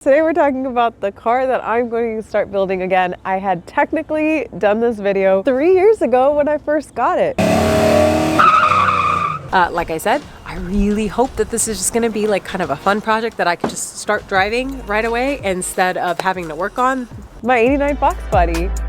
Today we're talking about the car that I'm going to start building again. I had technically done this video 3 years ago when I first got it. Like I said, I really hope that this is just gonna be like kind of a fun project that I could just start driving right away instead of having to work on my '89 Foxbody.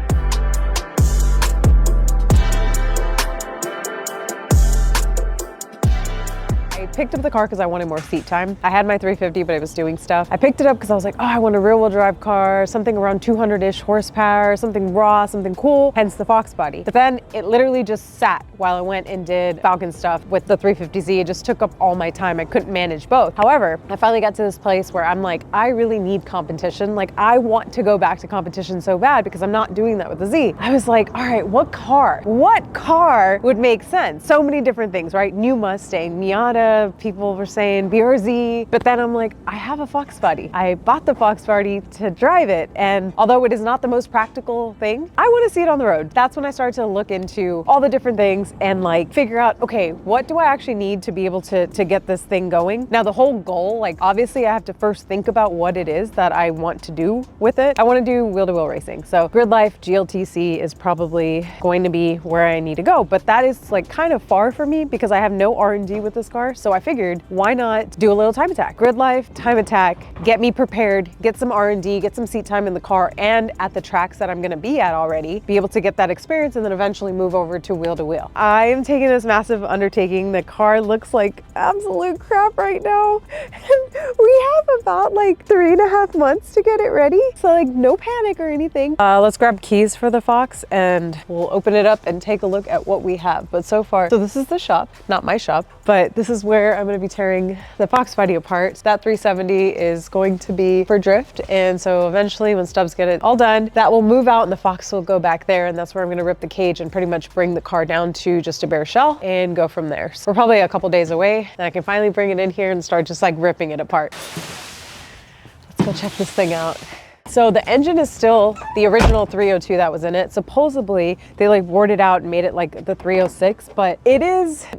I picked up the car because I wanted more seat time. I had my 350, but it was doing stuff. I picked it up because I was like, oh, I want a rear-wheel drive car, something around 200-ish horsepower, something raw, something cool, hence the Foxbody. But then it literally just sat while I went and did Falcon stuff with the 350Z. It just took up all my time. I couldn't manage both. However, I finally got to this place where I'm like, I really need competition. Like, I want to go back to competition so bad because I'm not doing that with the Z. I was like, all right, what car would make sense? So many different things, right? New Mustang, Miata, people were saying BRZ, but then I'm like, I have a Foxbody. I bought the Foxbody to drive it, and although it is not the most practical thing, I want to see it on the road. That's when I started to look into all the different things and like figure out, okay, what do I actually need to be able to get this thing going? Now the whole goal, like obviously I have to first think about what it is that I want to do with it. I want to do wheel-to-wheel racing. So Grid Life GLTC is probably going to be where I need to go, but that is like kind of far for me because I have no R&D with this car. So I figured, why not do a little time attack? Grid Life, time attack, get me prepared, get some R&D, get some seat time in the car and at the tracks that I'm gonna be at already, be able to get that experience and then eventually move over to wheel to wheel. I am taking this massive undertaking. The car looks like absolute crap right now. We have about like 3.5 months to get it ready. So like no panic or anything. Let's grab keys for the Fox and we'll open it up and take a look at what we have. But so far, so this is the shop, not my shop, but this is where I'm going to be tearing the Foxbody apart. That 370 is going to be for drift, and so eventually when Stubbs get it all done, that will move out and the Fox will go back there, and that's where I'm going to rip the cage and pretty much bring the car down to just a bare shell and go from there. So we're probably a couple days away and I can finally bring it in here and start just like ripping it apart. Let's go check this thing out. So the engine is still the original 302 that was in it. Supposedly they like bored it out and made it like the 306, but it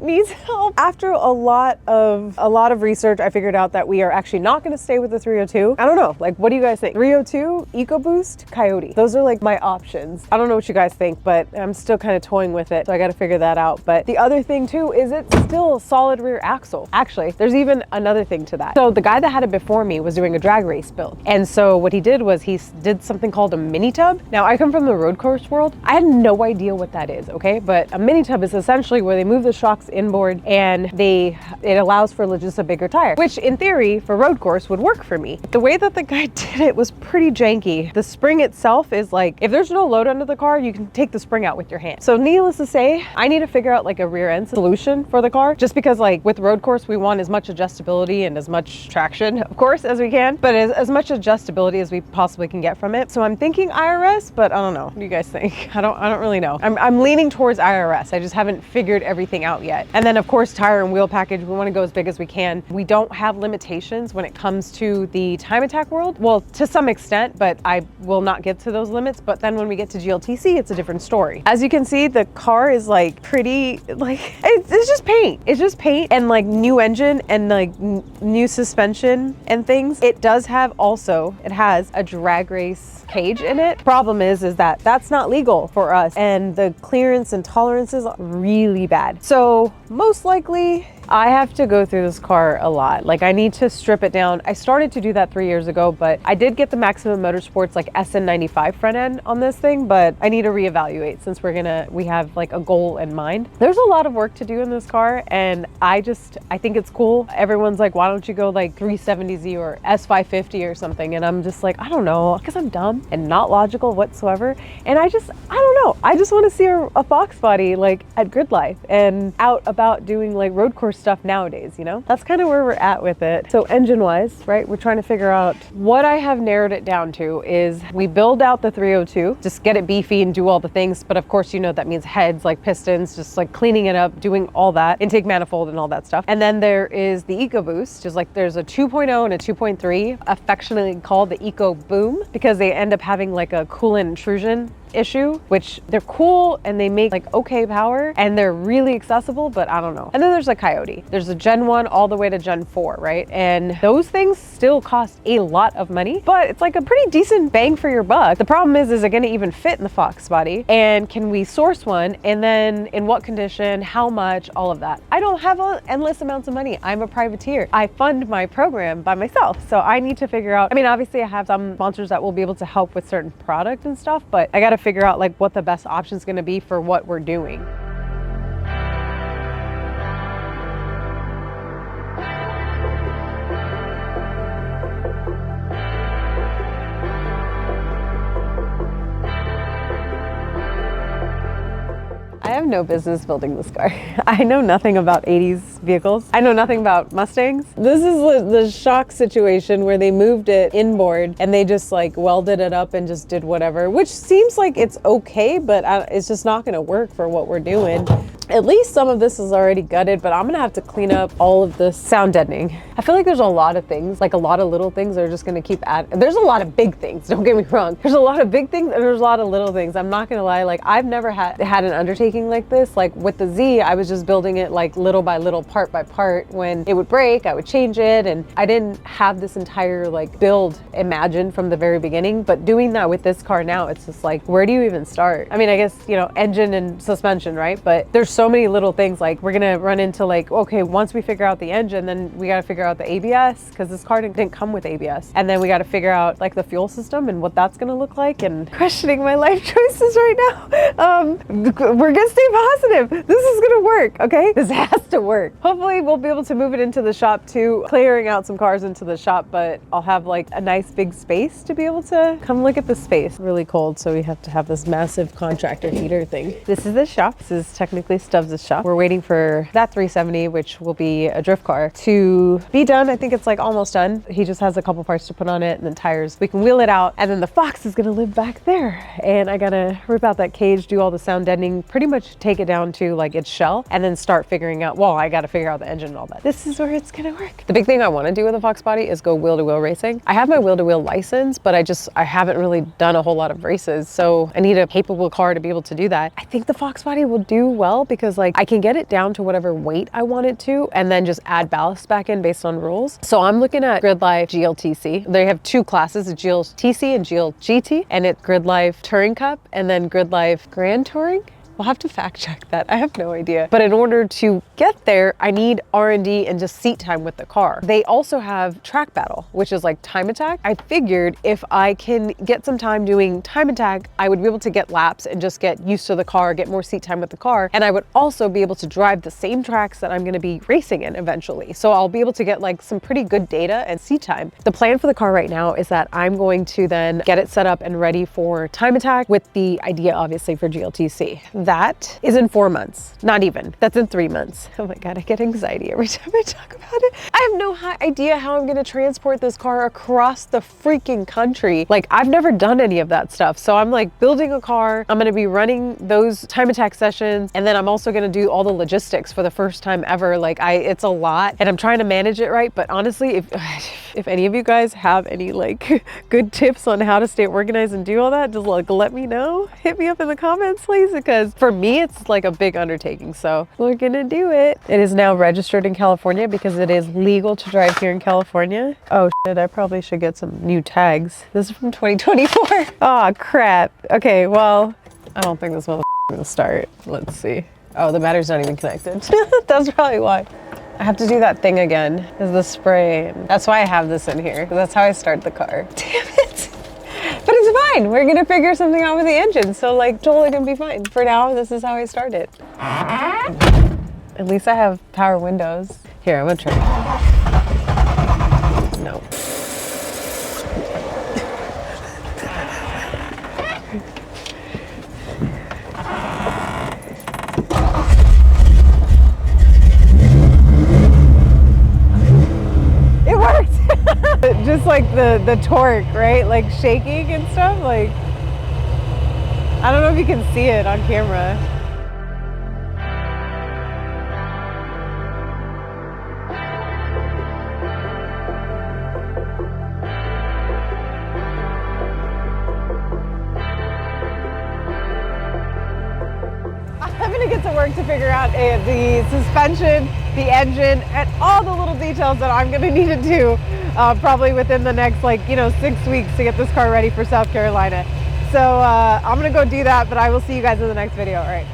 needs help. After a lot of research, I figured out that we are actually not going to stay with the 302. I don't know, like what do you guys think? 302, EcoBoost, Coyote. Those are like my options. I don't know what you guys think, but I'm still kind of toying with it, so I got to figure that out. But the other thing too is it's still a solid rear axle. Actually, there's even another thing to that. So the guy that had it before me was doing a drag race build, and so what he did was he did something called a mini tub. Now I come from the road course world. I had no idea what that is, okay? But a mini tub is essentially where they move the shocks inboard and it allows for just a bigger tire, which in theory for road course would work for me. The way that the guy did it was pretty janky. The spring itself is like, if there's no load under the car, you can take the spring out with your hand. So needless to say, I need to figure out like a rear end solution for the car, just because like with road course, we want as much adjustability and as much traction, of course, as we can, but as much adjustability as we possibly can get from it. So I'm thinking IRS, but I don't know. What do you guys think? I don't really know. I'm leaning towards IRS. I just haven't figured everything out yet. And then of course, tire and wheel package, we want to go as big as we can. We don't have limitations when it comes to the time attack world. Well, to some extent, but I will not get to those limits. But then when we get to GLTC, it's a different story. As you can see, the car is like pretty, like, it's just paint. It's just paint and like new engine and like new suspension and things. It does have also, it has a drag race cage in it. Problem is that that's not legal for us, and the clearance and tolerance is really bad. So most likely I have to go through this car a lot. Like I need to strip it down. I started to do that 3 years ago, but I did get the Maximum Motorsports like SN95 front end on this thing, but I need to reevaluate since we have like a goal in mind. There's a lot of work to do in this car, and I think it's cool. Everyone's like, why don't you go like 370Z or S550 or something? And I'm just like, I don't know, because I'm dumb and not logical whatsoever. And I don't know. I just want to see a Foxbody like at Grid Life and out about doing like road course stuff nowadays, you know? That's kind of where we're at with it. So engine wise, right, we're trying to figure out what I have narrowed it down to is we build out the 302, just get it beefy and do all the things. But of course, you know, that means heads, like pistons, just like cleaning it up, doing all that, intake manifold and all that stuff. And then there is the EcoBoost, just like there's a 2.0 and a 2.3, affectionately called the Eco Boom, because they end up having like a coolant intrusion issue, which they're cool and they make like okay power and they're really accessible, but I don't know. And then there's a Coyote. There's a Gen 1 all the way to Gen 4, right? And those things still cost a lot of money, but it's like a pretty decent bang for your buck. The problem is it going to even fit in the Foxbody? And can we source one? And then in what condition, how much, all of that. I don't have endless amounts of money. I'm a privateer. I fund my program by myself. So I need to figure out, I mean, obviously I have some sponsors that will be able to help with certain product and stuff, but I got to figure out like what the best option is going to be for what we're doing. I have no business building this car. I know nothing about 80s vehicles. I know nothing about Mustangs. This is the shock situation where they moved it inboard and they just like welded it up and just did whatever, which seems like it's okay, but it's just not gonna work for what we're doing. At least some of this is already gutted, but I'm gonna have to clean up all of the sound deadening. I feel like there's a lot of things, like a lot of little things that are just gonna keep adding. There's a lot of big things, don't get me wrong. There's a lot of big things and there's a lot of little things. I'm not gonna lie, like I've never had an undertaking like this. Like with the Z, I was just building it like little by little, part by part. When it would break, I would change it, and I didn't have this entire like build imagined from the very beginning. But doing that with this car now, it's just like, where do you even start? I mean, I guess, you know, engine and suspension, right? But there's so many little things. Like we're gonna run into like, okay, once we figure out the engine, then we gotta figure out the ABS, because this car didn't come with ABS. And then we gotta figure out like the fuel system and what that's gonna look like, and questioning my life choices right now. We're gonna stay positive. This is gonna work, okay? This has to work. Hopefully we'll be able to move it into the shop too, clearing out some cars into the shop, but I'll have like a nice big space to be able to come look at the space. Really cold, so we have to have this massive contractor heater thing. This is the shop. This is technically Stubbs' shop. We're waiting for that 370, which will be a drift car, to be done. I think it's like almost done. He just has a couple parts to put on it and then tires. We can wheel it out, and then the Fox is gonna live back there. And I gotta rip out that cage, do all the sound deadening, pretty much take it down to like its shell, and then start figuring out, well, I gotta figure out the engine and all that. This is where it's gonna work. The big thing I wanna do with a Foxbody is go wheel-to-wheel racing. I have my wheel-to-wheel license, but I haven't really done a whole lot of races, so I need a capable car to be able to do that. I think the Foxbody will do well because like I can get it down to whatever weight I want it to, and then just add ballast back in based on rules. So I'm looking at GridLife GLTC. They have two classes, a GLTC and GLGT, and it's GridLife Touring Cup and then GridLife Grand Touring. We'll have to fact check that. I have no idea. But in order to get there, I need R&D and just seat time with the car. They also have track battle, which is like time attack. I figured if I can get some time doing time attack, I would be able to get laps and just get used to the car, get more seat time with the car. And I would also be able to drive the same tracks that I'm gonna be racing in eventually. So I'll be able to get like some pretty good data and seat time. The plan for the car right now is that I'm going to then get it set up and ready for time attack, with the idea obviously for GLTC. That is in 4 months, not even. That's in 3 months. Oh my God, I get anxiety every time I talk about it. I have no idea how I'm gonna transport this car across the freaking country. Like, I've never done any of that stuff. So I'm like building a car, I'm gonna be running those time attack sessions, and then I'm also gonna do all the logistics for the first time ever. Like it's a lot, and I'm trying to manage it right. But honestly, if any of you guys have any like good tips on how to stay organized and do all that, just like let me know. Hit me up in the comments, please, because for me, it's like a big undertaking. So we're gonna do it. It is now registered in California because it is legal to drive here in California. Oh shit, I probably should get some new tags. This is from 2024. Oh crap. Okay, well, I don't think this motherfucker will start. Let's see. Oh, the battery's not even connected. That's probably why. I have to do that thing again, is the spray. That's why I have this in here, because that's how I start the car. Damn it. But it's fine. We're gonna figure something out with the engine. So like totally gonna be fine. For now, this is how I start it. At least I have power windows. Here, I'm gonna try. No. It worked! Just like the torque, right? Like shaking and stuff. Like, I don't know if you can see it on camera. work to figure out the suspension, the engine, and all the little details that I'm gonna need to do probably within the next 6 weeks to get this car ready for South Carolina. So I'm gonna go do that, but I will see you guys in the next video. All right.